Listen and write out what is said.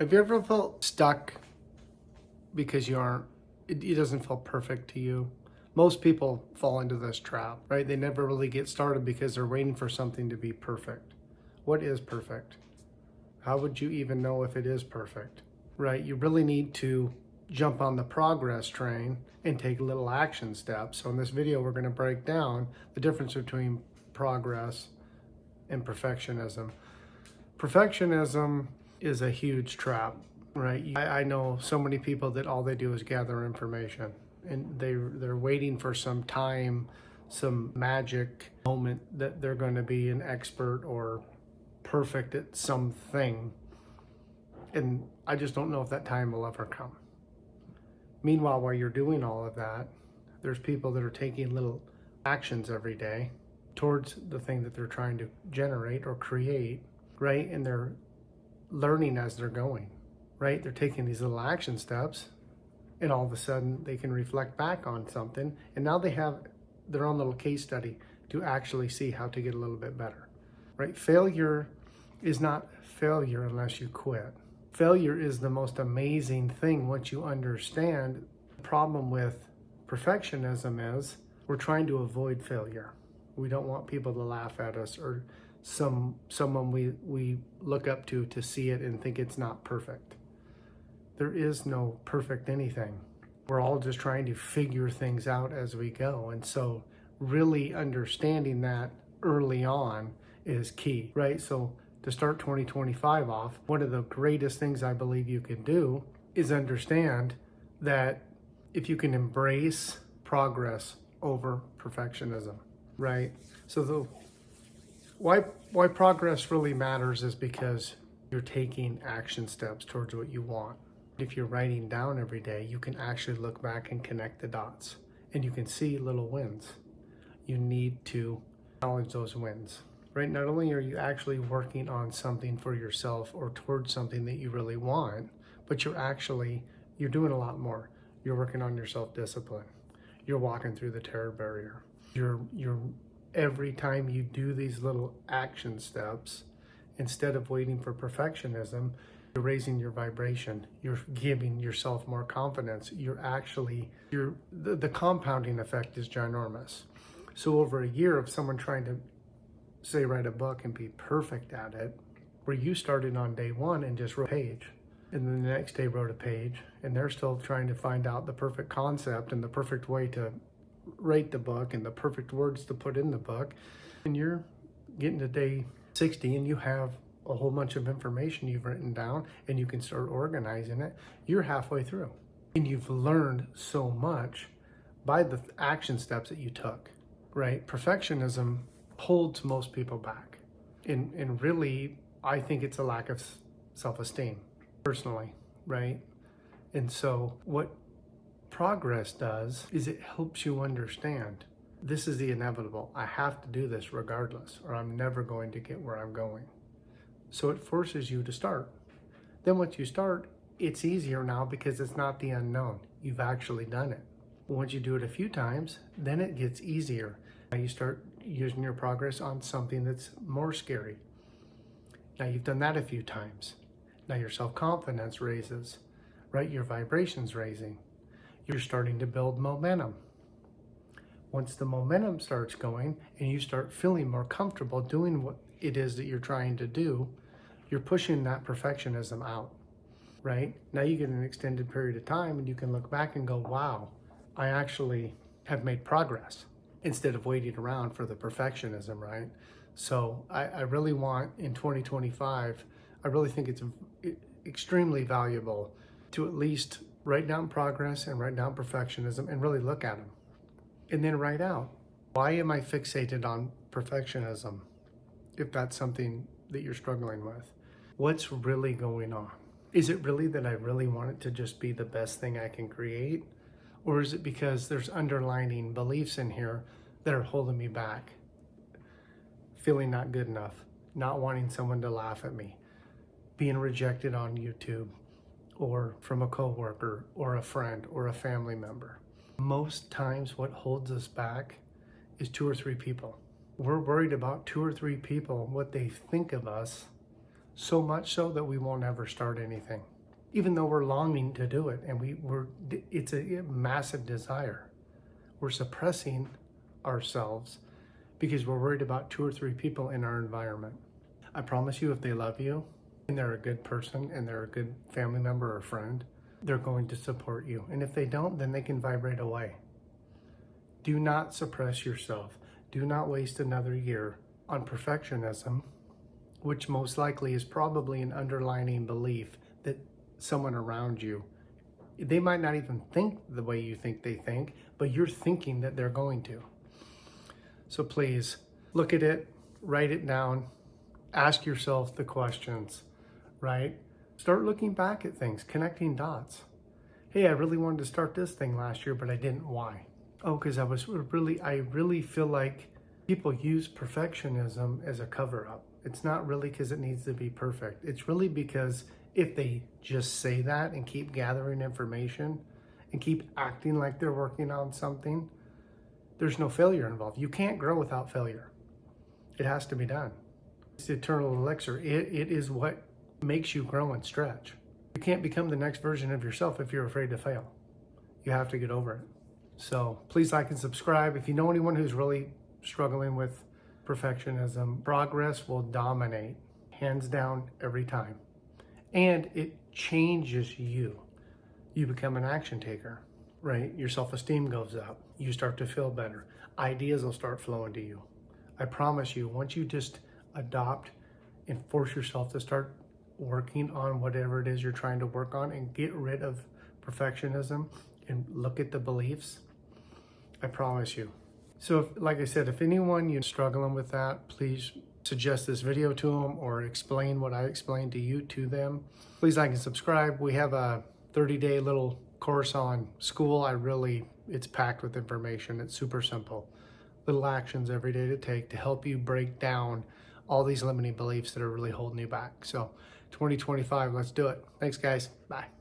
Have you ever felt stuck because it doesn't feel perfect to you? Most people fall into this trap, right? They never really get started because they're waiting for something to be perfect. What is perfect? How would you even know if it is perfect, right? You really need to jump on the progress train and take little action steps. So in this video, we're going to break down the difference between progress and perfectionism. Perfectionism is a huge trap, right? I know so many people that all they do is gather information, and they're waiting for some time, some magic moment that they're going to be an expert or perfect at something. And I just don't know if that time will ever come. Meanwhile, while you're doing all of that, there's people that are taking little actions every day towards the thing that they're trying to generate or create, right? And they're learning as they're going, right? They're taking these little action steps, and all of a sudden they can reflect back on something, and now they have their own little case study to actually see how to get a little bit better, right? Failure is not failure unless you quit. Failure is the most amazing thing once you understand. The problem with perfectionism is we're trying to avoid failure. We don't want people to laugh at us or someone we look up to see it and think it's not perfect. There is no perfect anything. We're all just trying to figure things out as we go. And so really understanding that early on is key, right? So to start 2025 off, one of the greatest things I believe you can do is understand that if you can embrace progress over perfectionism, right? So why progress really matters is because you're taking action steps towards what you want. If you're writing down every day, you can actually look back and connect the dots, and you can see little wins. You need to acknowledge those wins, right? Not only are you actually working on something for yourself or towards something that you really want, but you're doing a lot more. You're working on your self-discipline. You're walking through the terror barrier. You're every time you do these little action steps, instead of waiting for perfectionism, you're raising your vibration. You're giving yourself more confidence. The compounding effect is ginormous. So over a year of someone trying to, say, write a book and be perfect at it, where you started on day one and just wrote a page, and then the next day wrote a page, and they're still trying to find out the perfect concept and the perfect way to write the book and the perfect words to put in the book, and you're getting to day 60 and you have a whole bunch of information you've written down and you can start organizing it. You're halfway through and you've learned so much by the action steps that you took, right? Perfectionism holds most people back, and really I think it's a lack of self-esteem personally, right? And so what progress does is it helps you understand this is the inevitable. I have to do this regardless, or I'm never going to get where I'm going. So it forces you to start. Then once you start, it's easier now because it's not the unknown. You've actually done it. Once you do it a few times, then it gets easier. Now you start using your progress on something that's more scary. Now you've done that a few times. Now your self-confidence raises, right? Your vibration's raising. You're starting to build momentum. Once the momentum starts going and you start feeling more comfortable doing what it is that you're trying to do, you're pushing that perfectionism out, right? Now you get an extended period of time and you can look back and go, wow, I actually have made progress, instead of waiting around for the perfectionism, right? So I really want in 2025, I really think it's extremely valuable to at least write down progress and write down perfectionism and really look at them. And then write out, why am I fixated on perfectionism? If that's something that you're struggling with, what's really going on? Is it really that I really want it to just be the best thing I can create? Or is it because there's underlying beliefs in here that are holding me back? Feeling not good enough, not wanting someone to laugh at me, being rejected on YouTube, or from a coworker or a friend or a family member. Most times what holds us back is 2 or 3 people. We're worried about 2 or 3 people, what they think of us, So much so that we won't ever start anything, even though we're longing to do it. And it's a massive desire. We're suppressing ourselves because we're worried about 2 or 3 people in our environment. I promise you, if they love you and they're a good person and they're a good family member or friend, they're going to support you. And if they don't, then they can vibrate away. Do not suppress yourself. Do not waste another year on perfectionism, which most likely is probably an underlying belief that someone around you, they might not even think the way you think they think, but you're thinking that they're going to. So please look at it, write it down, ask yourself the questions, right? Start looking back at things, connecting dots. Hey, I really wanted to start this thing last year, but I didn't. Why? Oh, because I really feel like people use perfectionism as a cover-up. It's not really because it needs to be perfect. It's really because if they just say that and keep gathering information and keep acting like they're working on something, there's no failure involved. You can't grow without failure. It has to be done. It's the eternal elixir. It is what makes you grow and stretch. You can't become the next version of yourself if you're afraid to fail. You have to get over it. So please like and subscribe. If you know anyone who's really struggling with perfectionism, progress will dominate, hands down, every time. And it changes you. You become an action taker, right? Your self-esteem goes up. You start to feel better. Ideas will start flowing to you. I promise you, once you just adopt and force yourself to start working on whatever it is you're trying to work on and get rid of perfectionism and look at the beliefs, I promise you. So like I said, if anyone you're struggling with that, please suggest this video to them or explain what I explained to you to them. Please like and subscribe. We have a 30-day little course on school. It's packed with information. It's super simple. Little actions every day to take to help you break down all these limiting beliefs that are really holding you back. So 2025, let's do it. Thanks guys. Bye.